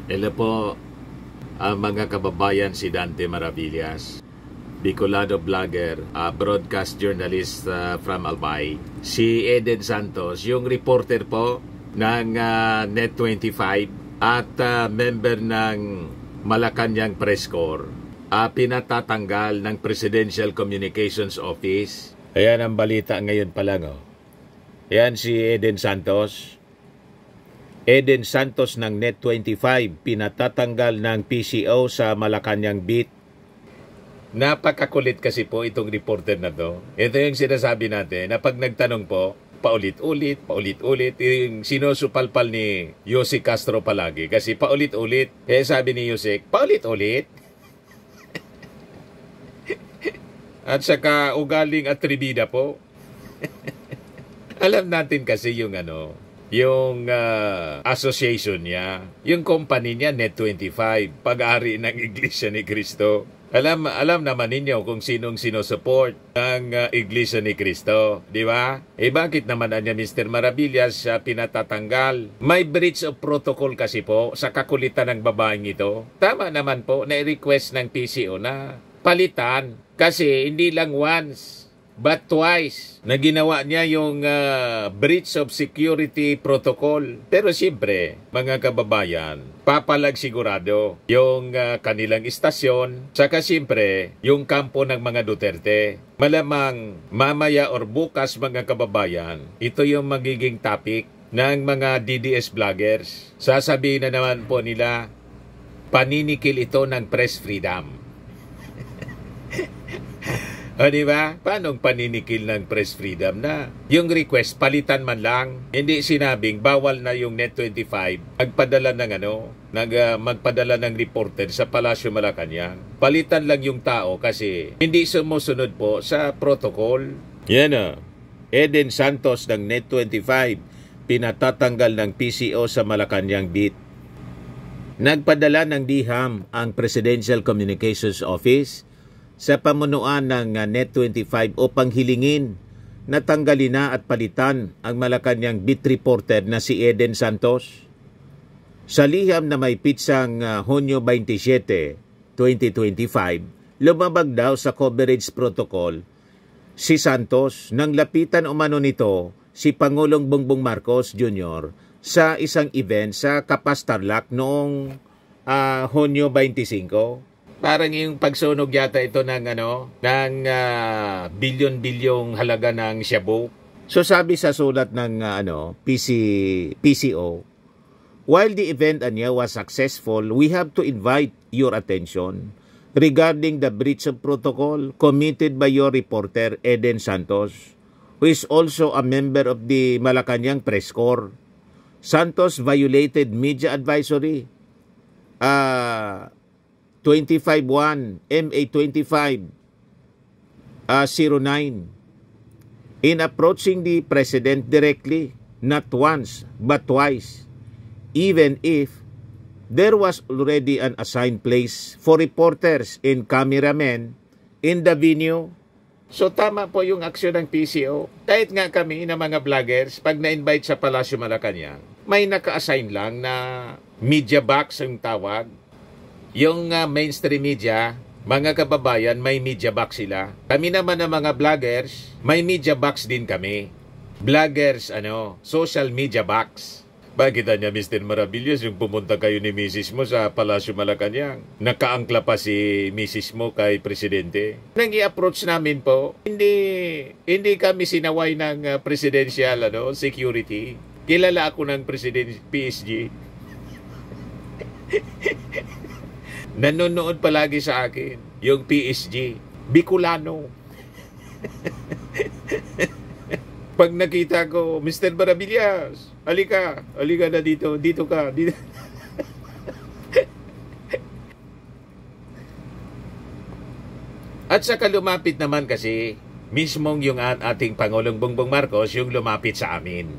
Hello po, ang mga kababayan, si Dante Maravillas, Bicolano vlogger, broadcast journalist from Albay. Si Eden Santos, yung reporter po ng Net25 at member ng Malacanang Press Corps, pinatatanggal ng Presidential Communications Office. Ayan ang balita ngayon pa lang. Ayan si Eden Santos. Eden Santos ng Net25, pinatatanggal ng PCO sa Malacanang Beat. Napakakulit kasi po itong reporter na to. Ito yung sinasabi natin na pag nagtanong po, paulit-ulit, yung sinusupalpal ni Yosek Castro palagi. Kasi paulit-ulit. Sabi ni Yosek, paulit-ulit. At saka ugaling atribida po. Alam natin kasi yung association niya, yung company niya, Net25, pag-ari ng Iglesia ni Cristo. Alam naman ninyo kung sinong sinusupport ng Iglesia ni Cristo, di ba? Bakit naman niya Mr. Maravillas siya pinatatanggal? May breach of protocol kasi po sa kakulitan ng babaeng ito. Tama naman po na request ng PCO na palitan kasi hindi lang once but twice na ginawa niya yung breach of security protocol. Pero siyempre, mga kababayan, papalag sigurado yung kanilang istasyon, saka siyempre, yung kampo ng mga Duterte. Malamang mamaya or bukas, mga kababayan, ito yung magiging topic ng mga DDS vloggers. Sasabihin na naman po nila, paninikil ito ng press freedom. Diba? Paano paninikil ng press freedom na yung request palitan man lang? Hindi sinabing bawal na yung Net25 magpadala ng reporter sa Palasyo Malacanang. Palitan lang yung tao kasi hindi sumusunod po sa protocol. Yan Eden Santos ng Net25 pinatatanggal ng PCO sa Malacanang Beat. Nagpadala ng DIHAM ang Presidential Communications Office sa pamunuan ng Net25 upang hilingin na tanggalin na at palitan ang Malacanang Beat reporter na si Eden Santos. Sa liham na may pitsang Hunyo 27, 2025, lumabag daw sa coverage protocol si Santos nang lapitan umano nito si Pangulong Bongbong Marcos Jr. sa isang event sa Capas Tarlac noong Hunyo 25. Parang yung pagsunog yata ito ng bilyon-bilyong halaga ng shabu. So sabi sa sulat ng PCO, while the event was successful, we have to invite your attention regarding the breach of protocol committed by your reporter Eden Santos, who is also a member of the Malacanang Press Corps. Santos violated media advisory 25-1 MA 25 09 in approaching the President directly, not once but twice, even if there was already an assigned place for reporters and cameramen in the venue. So tama po yung aksyon ng PCO. Kahit nga kami na mga vloggers, pag na-invite sa Palasyo Malacanang, may naka-assign lang na media box ang tawag. Yung mainstream media, mga kababayan, may media box sila. Kami naman na mga vloggers, may media box din kami. Vloggers, social media box. Bakit niya, Mr. Maravillas, yung pumunta kayo ni Mrs. mo sa Palasyo Malacanang, nakaangkla pa si Mrs. mo kay Presidente. Nang i-approach namin po, hindi kami sinaway ng presidential security. Kilala ako ng PSG. Nanonood palagi sa akin yung PSG, Bicolano. Pag nakita ko, Mr. Maravillas, halika na dito ka. At saka lumapit naman kasi, mismong yung ating Pangulong Bongbong Marcos yung lumapit sa amin.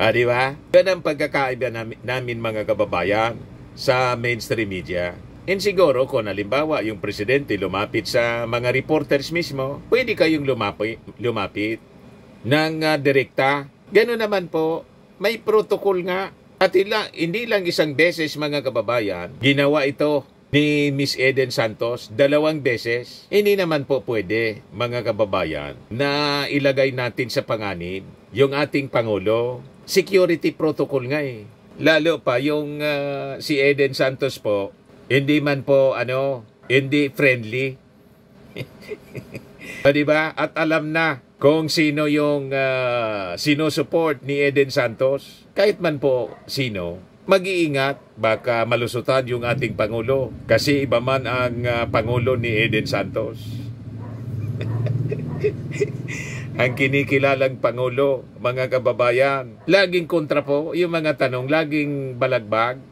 Di ba? Yan ang pagkakaiba namin mga kababayan sa mainstream media. And siguro kung halimbawa yung presidente lumapit sa mga reporters mismo, pwede kayong lumapit ng direkta. Gano'n naman po, may protocol nga. At hindi lang isang beses mga kababayan, ginawa ito ni Miss Eden Santos 2 beses. Hindi naman po pwede mga kababayan na ilagay natin sa panganib yung ating Pangulo. Security protocol nga eh. Lalo pa yung si Eden Santos po, hindi man po hindi friendly. Diba? At alam na kung sino yung sinusupport ni Eden Santos. Kahit man po sino, mag-iingat, baka malusutan yung ating Pangulo. Kasi iba man ang Pangulo ni Eden Santos. Ang kinikilalang Pangulo, mga kababayan. Laging kontra po, yung mga tanong, laging balagbag.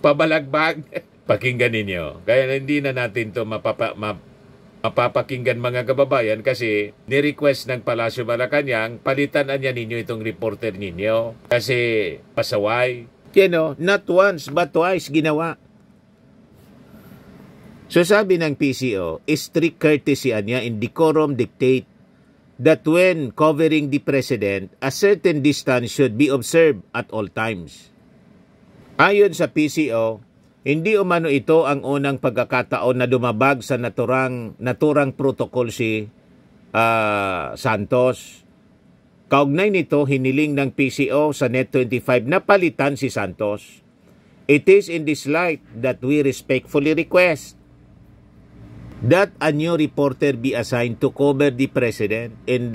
Pabalagbag. Pakinggan ninyo. Kaya hindi na natin to mapapakinggan mga kababayan kasi ni-request ng Palasyo Malacanang palitan niya ninyo itong reporter ninyo kasi pasaway. Not once but twice ginawa. So sabi ng PCO, strict courtesy niya in decorum dictate that when covering the President, a certain distance should be observed at all times. Ayon sa PCO, hindi umano ito ang unang pagkakataon na dumabag sa naturang protocol si Santos. Kaugnay nito, hiniling ng PCO sa Net25 na palitan si Santos. It is in this light that we respectfully request that a new reporter be assigned to cover the President and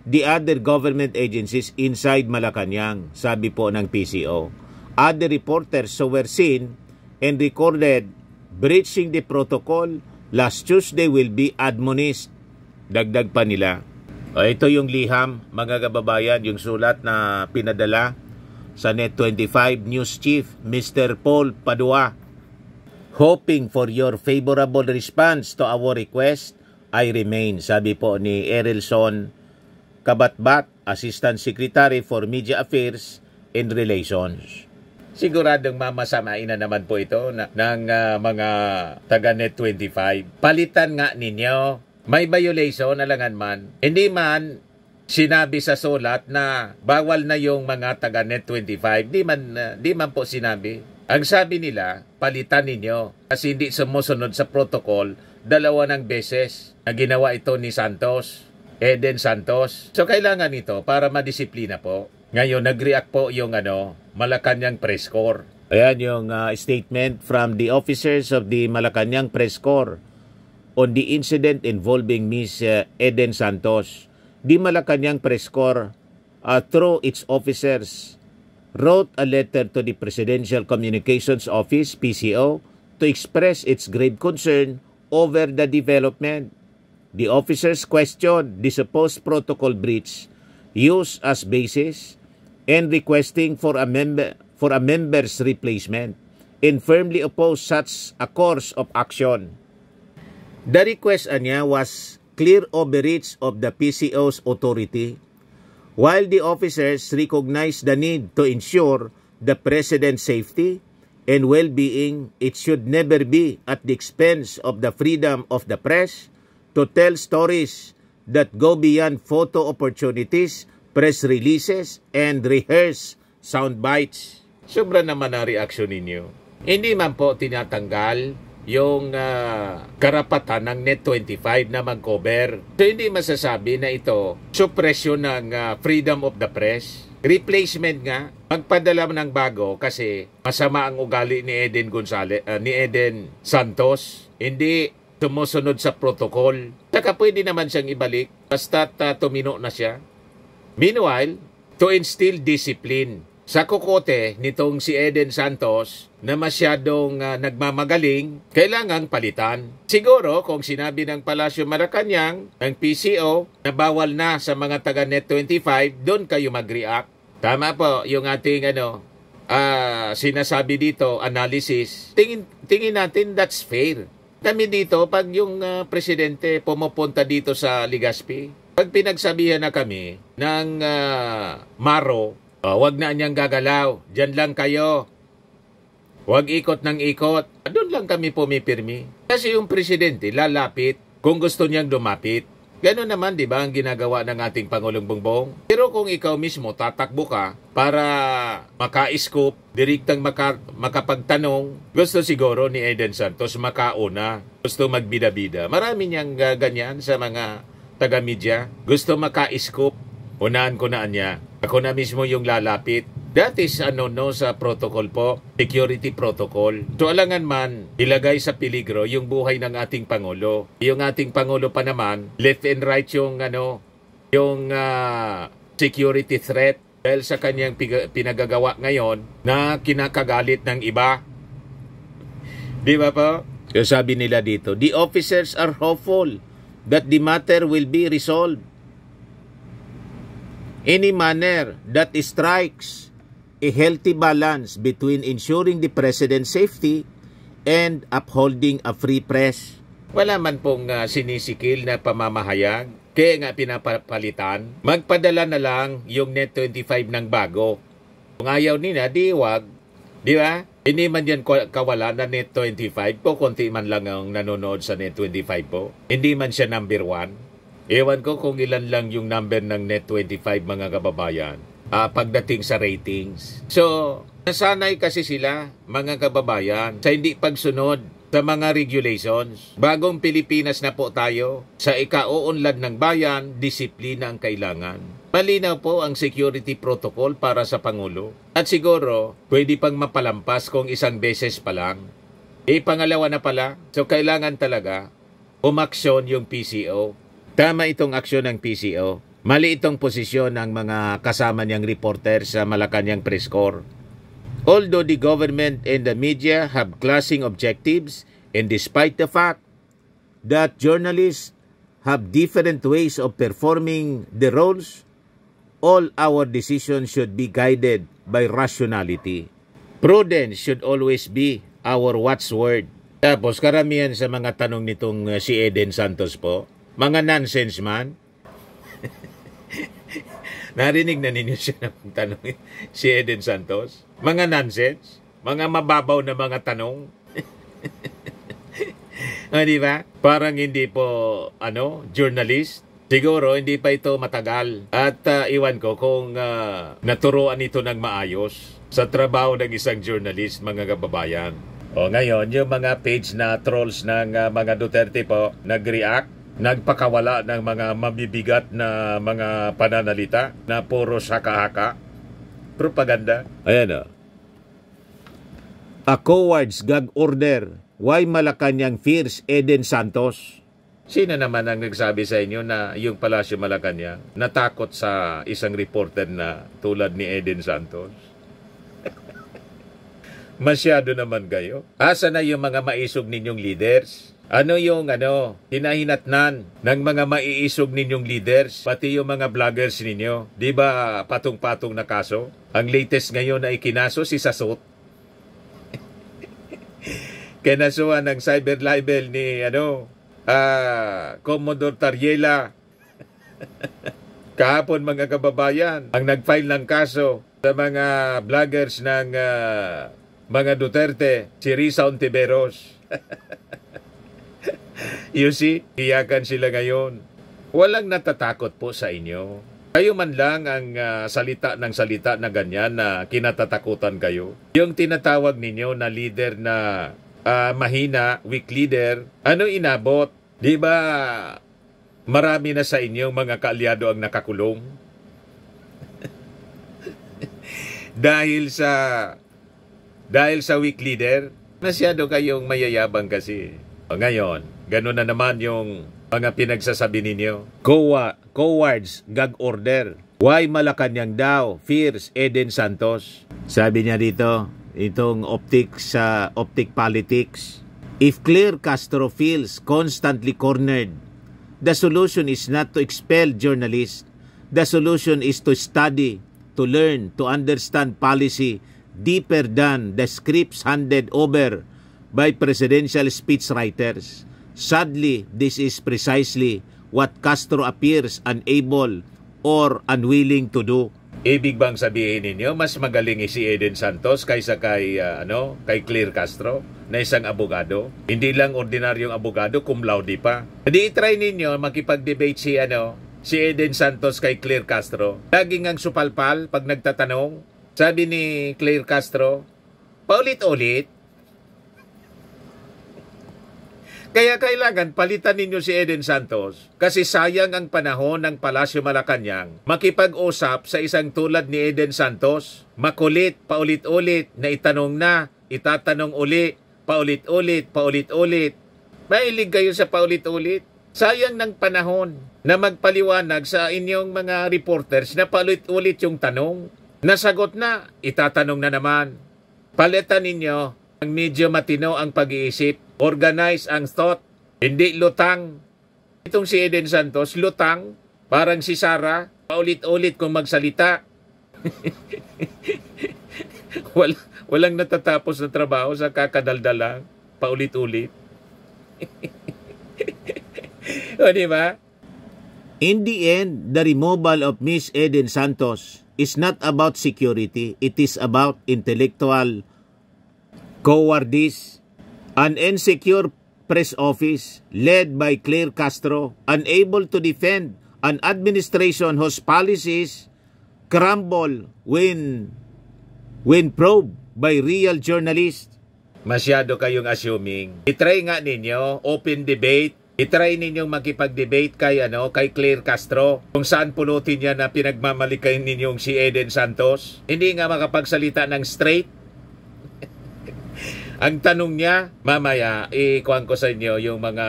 the other government agencies inside Malacanang, sabi po ng PCO. Other reporters who were seen and recorded breaching the protocol last Tuesday will be admonished. Dagdag pa nila. Ito yung liham, mga kababayan, yung sulat na pinadala sa Net25 News Chief, Mr. Paul Padua. Hoping for your favorable response to our request, I remain, sabi po ni Erelson Kabatbat, Assistant Secretary for Media Affairs and Relations. Siguradong mamasamain na naman po ito ng mga taga Net25. Palitan nga ninyo. May violation, alangan man. Hindi man sinabi sa sulat na bawal na yung mga taga Net25. Di man po sinabi. Ang sabi nila, palitan ninyo. Kasi hindi sumusunod sa protocol 2 beses na ginawa ito ni Santos, Eden Santos. So kailangan ito para madisiplina po. Ngayon, nag-react po yung Malacanang Press Corps. Ayan yung statement from the officers of the Malacanang Press Corps on the incident involving Miss Eden Santos. The Malacanang Press Corps, through its officers, wrote a letter to the Presidential Communications Office, PCO, to express its grave concern over the development. The officers questioned the supposed protocol breach used as basis and requesting for a member's replacement and firmly opposed such a course of action. The request niya was clear overreach of the PCO's authority, while the officers recognized the need to ensure the President's safety and well-being. It should never be at the expense of the freedom of the press to tell stories that go beyond photo opportunities, press releases, and rehearse sound bites. Sobra naman ang reaksyon ninyo. Hindi man po tinatanggal yung karapatan ng Net25 na mag-cover. So hindi masasabi na ito suppression ng freedom of the press. Replacement nga, magpadala ng bago kasi masama ang ugali ni Eden Santos. Hindi sumusunod sa protocol. Saka pwede naman siyang ibalik basta tumino na siya. Meanwhile, to instill discipline sa kukote nitong si Eden Santos na masyadong nagmamagaling, kailangang palitan. Siguro kung sinabi ng Palasyo Malacanang, ng PCO, na bawal na sa mga taga Net25, doon kayo mag-react. Tama po yung ating sinasabi dito, analysis. Tingin natin that's fair. Kami dito, pag yung presidente pumupunta dito sa Legazpi, pag pinagsabihan na kami ng Maro, wag na niyang gagalaw, dyan lang kayo. Wag ikot ng ikot. Doon lang kami pumipirmi. Kasi yung presidente lalapit kung gusto niyang lumapit. Gano'n naman, di ba, ang ginagawa ng ating Pangulong Bongbong? Pero kung ikaw mismo tatakbo ka para maka-scoop, direktang makapagtanong, gusto siguro ni Eden Santos makauna, gusto magbida-bida. Marami niyang ganyan sa mga taga-media. Gusto maka-scoop, unahan ko na niya. Ako na mismo yung lalapit. That is sa protocol po, security protocol. So alangan man, ilagay sa peligro yung buhay ng ating Pangulo. Yung ating Pangulo pa naman, left and right yung security threat dahil sa kanyang pinagagawa ngayon na kinakagalit ng iba. Di ba po? Yung sabi nila dito, the officers are hopeful that the matter will be resolved. Any manner that strikes a healthy balance between ensuring the president's safety and upholding a free press. Wala man pong sinisikil na pamamahayag, kaya nga pinapalitan. Magpadala na lang yung Net25 ng bago. Kung ayaw nila, di wag. Di ba? Hindi man yan kawala na Net25 po, konti man lang ang nanonood sa Net25 po. Hindi man siya number 1. Ewan ko kung ilan lang yung number ng Net25 mga kababayan. Pagdating sa ratings. So, nasanay kasi sila, mga kababayan, sa hindi pagsunod sa mga regulations. Bagong Pilipinas na po tayo. Sa ikauunlad ng bayan, disiplina ang kailangan. Malinaw po ang security protocol para sa Pangulo. At siguro, pwede pang mapalampas kung isang beses pa lang. Pangalawa na pala. So, kailangan talaga umaksyon yung PCO. Tama itong aksyon ng PCO. Mali itong posisyon ng mga kasama niyang reporter sa Malacanang Press Corps. Although the government and the media have clashing objectives, and despite the fact that journalists have different ways of performing the roles, all our decisions should be guided by rationality. Prudence should always be our watchword. Tapos karamihan sa mga tanong nitong si Eden Santos po, mga nonsense man. Narinig na ninyo siya ng tanong si Eden Santos? Mga nonsense? Mga mababaw na mga tanong? Di ba? Parang hindi po, journalist. Siguro, hindi pa ito matagal. At iwan ko kung naturuan ito ng maayos sa trabaho ng isang journalist, mga kababayan. Ngayon, yung mga page na trolls ng mga Duterte po, nag-react. Nagpakawala ng mga mabibigat na mga pananalita na puro saka-haka. Propaganda. Ayan o. A coward's gag order. Why Malacanang fears Eden Santos? Sino naman ang nagsabi sa inyo na yung Palasyo Malacanang natakot sa isang reporter na tulad ni Eden Santos? Masyado naman kayo. Asa na yung mga maisog ninyong leaders? Ano yung hinahinatnan ng mga maiisog ninyong leaders, pati yung mga vloggers ninyo? Di ba patong-patong na kaso? Ang latest ngayon na ikinaso si Sasot. Kinasuhan ng cyber libel ni Commodore Tariela. Kahapon mga kababayan, ang nag-file ng kaso sa mga vloggers ng mga Duterte, si Risa Ontiveros. You see, iyakan sila ngayon. Walang natatakot po sa inyo. Kayo man lang ang salita na ganyan na kinatatakutan kayo. Yung tinatawag ninyo na leader na mahina, weak leader, inabot? Di ba marami na sa inyong mga kaalyado ang nakakulong? dahil sa weak leader, masyado kayong mayayabang kasi. Ngayon, gano'n na naman yung mga pinagsasabi ninyo. Cowards gag order. Why Malacanang daw fears Eden Santos? Sabi niya dito, itong optic politics. If Claire Castro feels constantly cornered, the solution is not to expel journalists. The solution is to study, to learn, to understand policy deeper than the scripts handed over by presidential speechwriters. Sadly, this is precisely what Castro appears unable or unwilling to do. Ibig bang sabihin ninyo, mas magaling si Eden Santos kaysa kay, kay Claire Castro na isang abogado? Hindi lang ordinaryong abogado, cum laude pa. Hindi try ninyo makipag-debate si Eden Santos kay Claire Castro. Laging ang supalpal pag nagtatanong. Sabi ni Claire Castro, paulit-ulit. Kaya kailangan palitan ninyo si Eden Santos kasi sayang ang panahon ng Palasyo Malacanang makipag-usap sa isang tulad ni Eden Santos. Makulit, paulit-ulit, na itanong na, itatanong uli, paulit-ulit, paulit-ulit. Mahilig kayo sa paulit-ulit. Sayang ng panahon na magpaliwanag sa inyong mga reporters na paulit-ulit yung tanong. Nasagot na, itatanong na naman. Palitan ninyo ang medyo matino ang pag-iisip. Organize ang thought, hindi lutang. Itong si Eden Santos, lutang, parang si Sara, paulit-ulit kung magsalita. Walang natatapos na trabaho sa kakadaldalang, paulit-ulit. O, di ba? In the end, the removal of Miss Eden Santos is not about security. It is about intellectual cowardice. An insecure press office led by Claire Castro, unable to defend an administration whose policies crumble when probed by real journalists. Masyado kayong assuming. I-try nga ninyo, open debate. I-try ninyong makipag-debate kay Claire Castro. Kung saan pulutin niya na pinagmamalikay ninyong si Eden Santos. Hindi nga makapagsalita ng straight. Ang tanong niya, mamaya, ikuhan ko sa inyo yung mga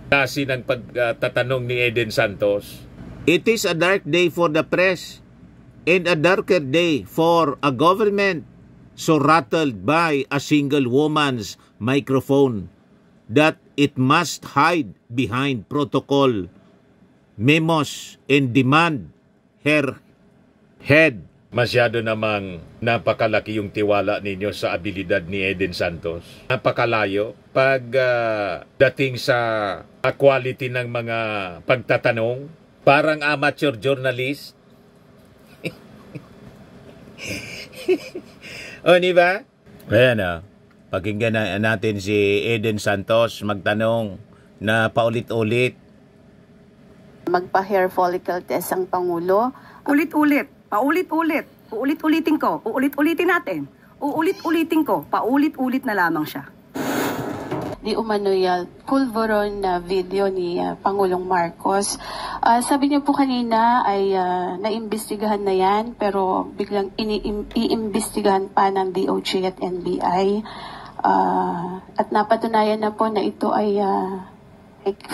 klase ng pagtatanong ni Eden Santos. It is a dark day for the press and a darker day for a government so rattled by a single woman's microphone that it must hide behind protocol memos and demand her head. Masyado namang napakalaki yung tiwala ninyo sa abilidad ni Eden Santos. Napakalayo pag dating sa quality ng mga pagtatanong. Parang amateur journalist. O, di ba? Ayan pakinggan natin si Eden Santos magtanong na paulit-ulit. Magpa-hair follicle test ang Pangulo. Ulit-ulit. Paulit-ulit. Uulit-ulitin ko. Uulit-ulitin natin. Uulit-ulitin ko. Paulit-ulit na lamang siya. Di umano'y pulveron na video ni Pangulong Marcos. Sabi niyo po kanina ay naimbestigahan na yan pero biglang iimbestigahan pa ng DOJ at NBI. At napatunayan na po na ito ay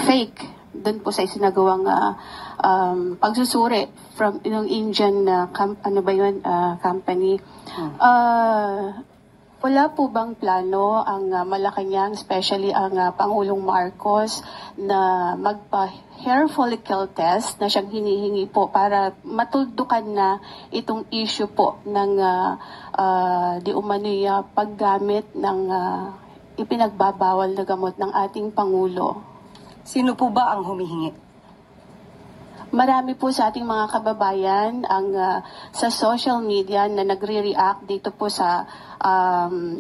fake. Doon po sa isinagawang pagsusuri from yung Indian company. Wala po bang plano ang Malacanang, especially ang Pangulong Marcos, na magpa-hair follicle test na siyang hinihingi po para matuldukan na itong issue po ng di umano'y paggamit ng ipinagbabawal na gamot ng ating Pangulo? Sino po ba ang humihingi? Marami po sa ating mga kababayan ang sa social media na nagre-react dito po sa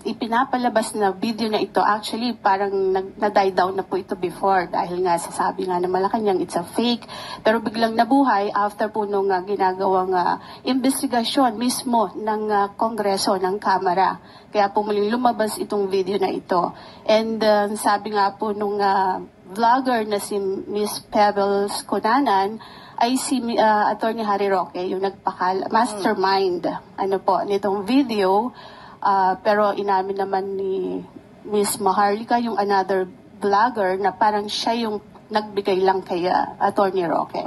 ipinapalabas na video na ito. Actually, parang na-die down na po ito before dahil nga sasabi nga na Malacanang it's a fake. Pero biglang nabuhay after po nung ginagawang investigasyon mismo ng Kongreso, ng Kamara. Kaya po muling lumabas itong video na ito. And sabi nga po nung vlogger na si Miss Pebbles Conanan ay si Attorney Harry Roque, yung mastermind nitong video. Pero inamin naman ni Miss Maharlika, yung another vlogger, na parang siya yung nagbigay lang kay Attorney Roque.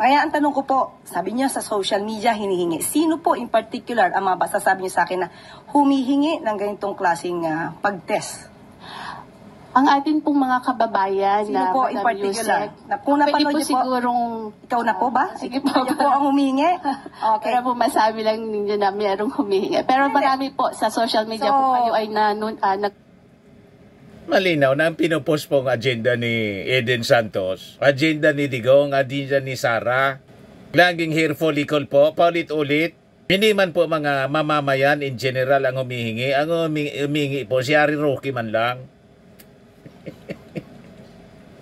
Kaya ang tanong ko po, sabi niya sa social media hinihingi. Sino po in particular ang masasabi niyo sa akin na humihingi ng ganitong klaseng pag-test? Ang ating pong mga kababayan. Sino po in particular? Kung napanood niyo po, sigurong ikaw na po ba? Sige po. Ikaw po ang humihingi? Okay. Pero po masabi lang ninyo na mayroong humihingi. Pero marami po sa social media po kayo ay malinaw na ang pinupost pong agenda ni Eden Santos, agenda ni Digong, agenda ni Sara. Laging hair follicle po, paulit-ulit. Hindi man po mga mamamayan in general ang humihingi. Ang humihingi po, si Harry Roque man lang.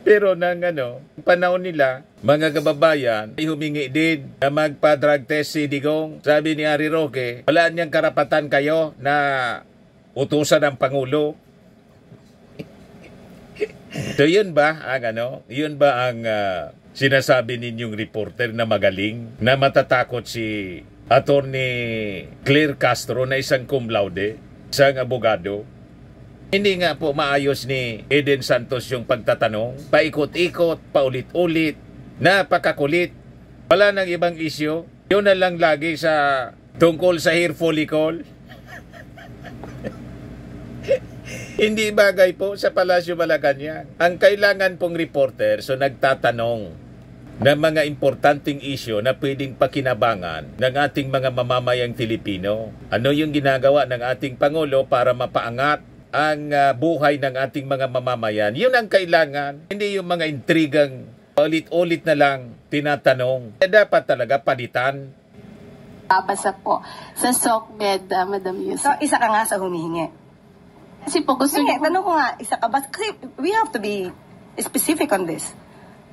Pero nang panahon nila, mga kababayan, ay humingi din na magpa-drug test si Digong. Sabi ni Harry Roque, wala niyang karapatan kayo na utusan ng Pangulo. So yun ba ang Yun ba ang sinasabi ninyong reporter na magaling, na matatakot si Attorney Claire Castro na isang cum laude, isang abogado? Hindi nga po maayos ni Eden Santos yung pagtatanong, paikot-ikot, paulit-ulit, napakakulit. Wala nang ibang isyo. Yun na lang lagi sa tungkol sa hair follicle. Hindi bagay po sa Palasyo Malacanang. Ang kailangan pong reporter, so nagtatanong ng mga importanteng isyo na pwedeng pakinabangan ng ating mga mamamayang Filipino. Ano yung ginagawa ng ating Pangulo para mapaangat ang buhay ng ating mga mamamayan? Yun ang kailangan. Hindi yung mga intrigang ulit-ulit na lang tinatanong. Dapat talaga palitan. Babasa po sa SOCMED, Madam Yusek. So, isa ka nga sa humihingi. Kasi po gusto niyo... Tanong ko nga, isa ka ba? Kasi we have to be specific on this.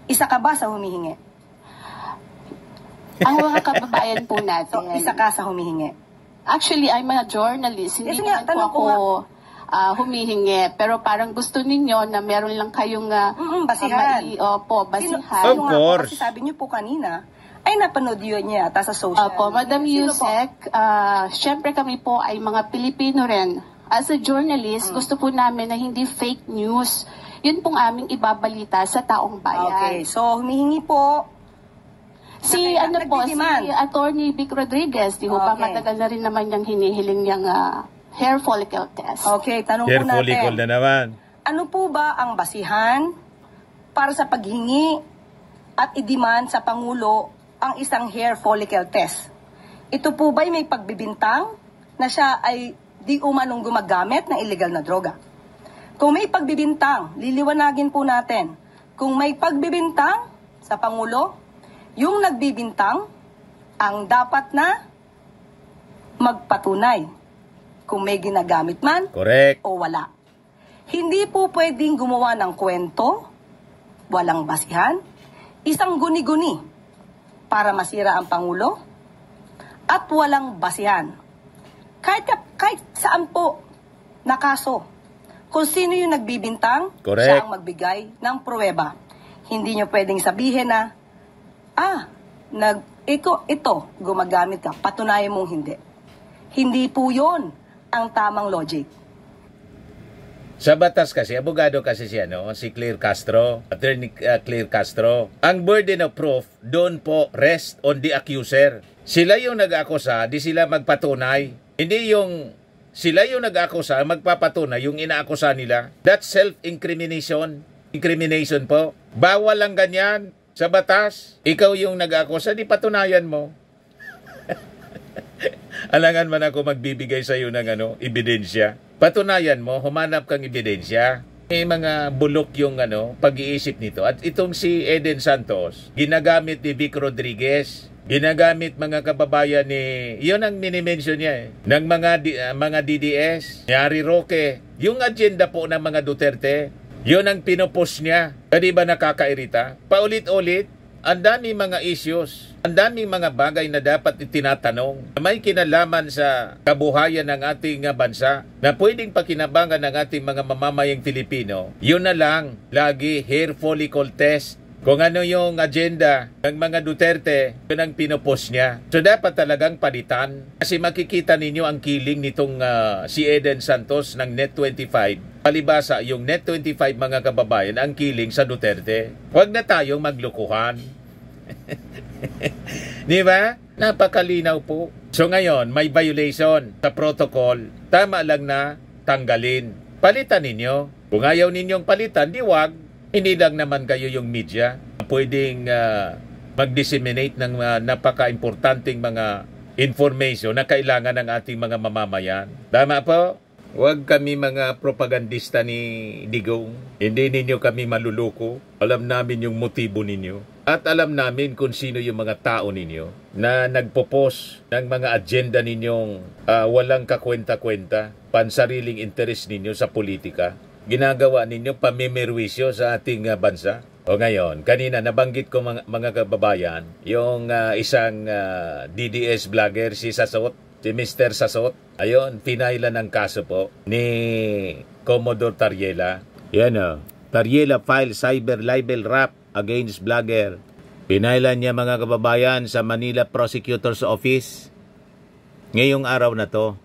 Isa ka ba sa humihingi? Ang mga kababayan po natin. So, isa ka sa humihingi? Actually, I'm a journalist. Hindi Yes, naman po ako humihingi. Pero parang gusto ninyo na meron lang kayong basihan. Basihan. Of course. Kasi sabi niyo po kanina, ay napanood yun niya ata sa social. Opo, Madam Yusek, syempre kami po ay mga Pilipino rin. As a journalist, gusto po namin na hindi fake news. Yun pong aming ibabalita sa taong bayan. Okay, so humihingi po si Attorney Vic Rodriguez, di ba matagal na rin naman niyang hinihiling niyang hair follicle test. Okay, tanong Hair po natin. follicle na naman. Ano po ba ang basihan para sa paghingi at i-demand sa Pangulo ang isang hair follicle test? Ito po ba'y may pagbibintang na siya ay di umanong gumagamit ng illegal na droga? Kung may pagbibintang, liliwanagin po natin. Kung may pagbibintang sa Pangulo, yung nagbibintang ang dapat na magpatunay kung may ginagamit man Correct. o wala. Hindi po pwedeng gumawa ng kwento, walang basihan, isang guni-guni para masira ang Pangulo, at walang basihan. Kahit saan po na kaso, kung sino yung nagbibintang, Correct. siya ang magbigay ng pruweba. Hindi nyo pwedeng sabihin na, ito, gumagamit ka, patunayan mong hindi. Hindi po yun ang tamang logic. Sa batas kasi, abogado kasi si Claire Castro, Attorney Claire Castro. Ang burden of proof, doon po rest on the accuser. Sila yung nag-akusa, di sila magpatunay. Hindi yung sila yung nag-akusa, magpapatunay yung inaakusa nila. That's self-incrimination. Incrimination po. Bawal lang ganyan sa batas. Ikaw yung nag-akusa, di patunayan mo. Alangan man ako magbibigay sa iyo ng ebidensya. Patunayan mo, humanap kang ebidensya. May mga bulok yung pag-iisip nito. At itong si Eden Santos, ginagamit ni Vic Rodriguez. Ginagamit mga kababayan yun ang minimension niya ng mga DDS, ni Harry Roque. Yung agenda po ng mga Duterte, yun ang pinopos niya. Di ba nakakairita? Paulit-ulit, ang dami mga issues, ang dami mga bagay na dapat itinatanong na may kinalaman sa kabuhayan ng ating bansa na pwedeng pakinabangan ng ating mga mamamayang Filipino. Yun na lang, lagi hair follicle test. Kung ano yung agenda ng mga Duterte, yun ang pinopos niya. So dapat talagang palitan. Kasi makikita ninyo ang kiling nitong si Eden Santos ng Net25. Palibasa yung Net25 mga kababayan, ang kiling sa Duterte. Huwag na tayong maglukuhan. Di ba? Napakalinaw po. So ngayon, may violation sa protocol. Tama lang na tanggalin. Palitan ninyo. Kung ayaw ninyong palitan, di wag. Hindi lang naman kayo yung media pwedeng mag-disseminate ng napaka-importanting mga information na kailangan ng ating mga mamamayan. Tama po? Huwag kami mga propagandista ni Digong. Hindi ninyo kami maluluko. Alam namin yung motibo ninyo. At alam namin kung sino yung mga tao ninyo na nagpo-post ng mga agenda ninyong walang kakwenta-kwenta, pansariling interes ninyo sa politika. Ginagawa ninyo pamimirwisyo sa ating bansa. O ngayon, kanina nabanggit ko mga kababayan, yung isang DDS vlogger, si Mr. Sasot. Ayun, pinailan ng kaso po ni Commodore Tariela. Yan o. Tariela file cyber libel rap against vlogger. Pinailan niya mga kababayan sa Manila Prosecutor's Office ngayong araw na to.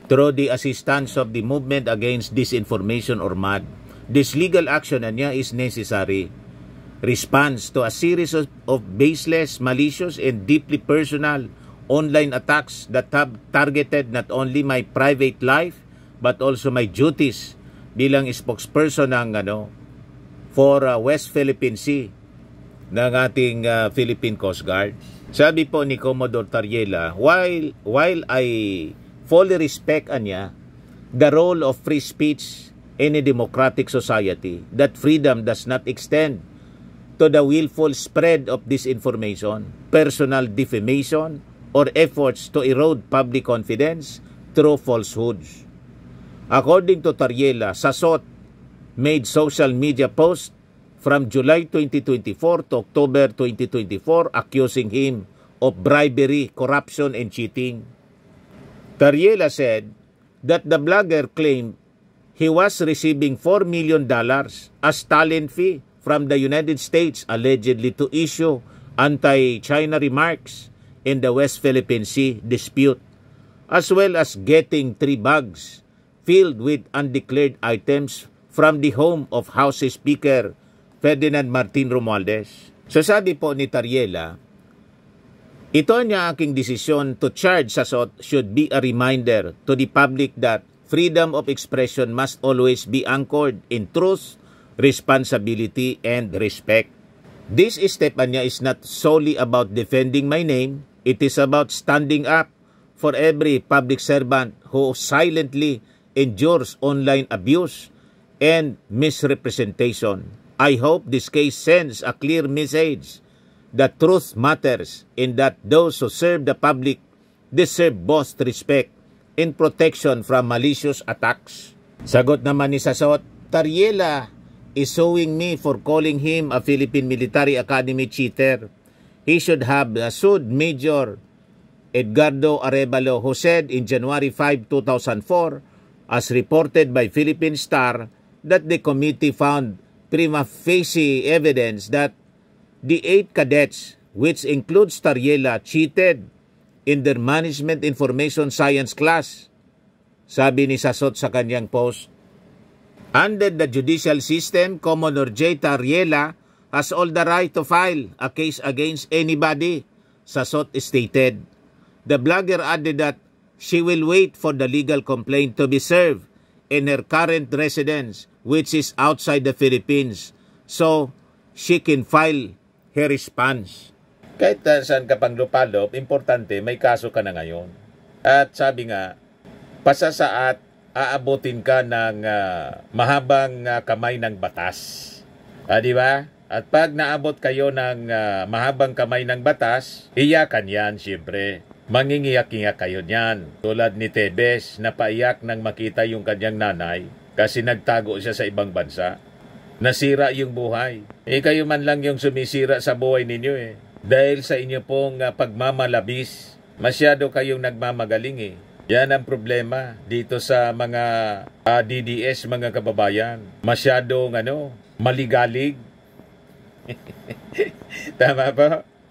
Through the assistance of the Movement Against Disinformation or MAD, this legal action niya is necessary response to a series of baseless, malicious, and deeply personal online attacks that have targeted not only my private life but also my duties bilang spokesperson ng for West Philippine Sea ng ating Philippine Coast Guard. Sabi po ni Commodore Tariela, while I fully respect niya the role of free speech in a democratic society, that freedom does not extend to the willful spread of disinformation, personal defamation, or efforts to erode public confidence through falsehoods. According to Tariela, Sasot made social media posts from July 2024 to October 2024 accusing him of bribery, corruption, and cheating. Tariela said that the blogger claimed he was receiving $4 million as talent fee from the United States allegedly to issue anti-China remarks in the West Philippine Sea dispute, as well as getting 3 bags filled with undeclared items from the home of House Speaker Ferdinand Martin Romualdez. So sabi po ni Tariela, ito niya aking desisyon to charge Sasot should be a reminder to the public that freedom of expression must always be anchored in truth, responsibility, and respect. This step niya is not solely about defending my name, it is about standing up for every public servant who silently endures online abuse and misrepresentation. I hope this case sends a clear message that truth matters and that those who serve the public deserve both respect and protection from malicious attacks. Sagot naman ni Sasot, Tariela is suing me for calling him a Philippine Military Academy cheater. He should have sued Major Edgardo Arevalo, who said in January 5, 2004, as reported by Philippine Star, that the committee found prima facie evidence that the 8 cadets, which includes Tariela, cheated in their Management Information Science class. Sabi ni Sasot sa kanyang post, under the judicial system, Commodore J. Tariela has all the right to file a case against anybody, Sasot stated. The blogger added that she will wait for the legal complaint to be served in her current residence, which is outside the Philippines, so she can file her response. Kahit saan ka pang lupalop, importante may kaso ka na ngayon. At sabi nga, pasasaat, aabutin ka ng mahabang kamay ng batas. Di ba? At pag naabot kayo ng mahabang kamay ng batas, iyakan yan siyempre. Mangingiyak-iyak kayo niyan. Tulad ni Tebes na paiyak nang makita yung kanyang nanay kasi nagtago siya sa ibang bansa. Nasira yung buhay. Kayo man lang yung sumisira sa buhay ninyo Dahil sa inyo pong pagmamalabis, masyado kayong nagmamagaling Yan ang problema dito sa mga DDS, mga kababayan. Masyadong maligalig. Tama ba?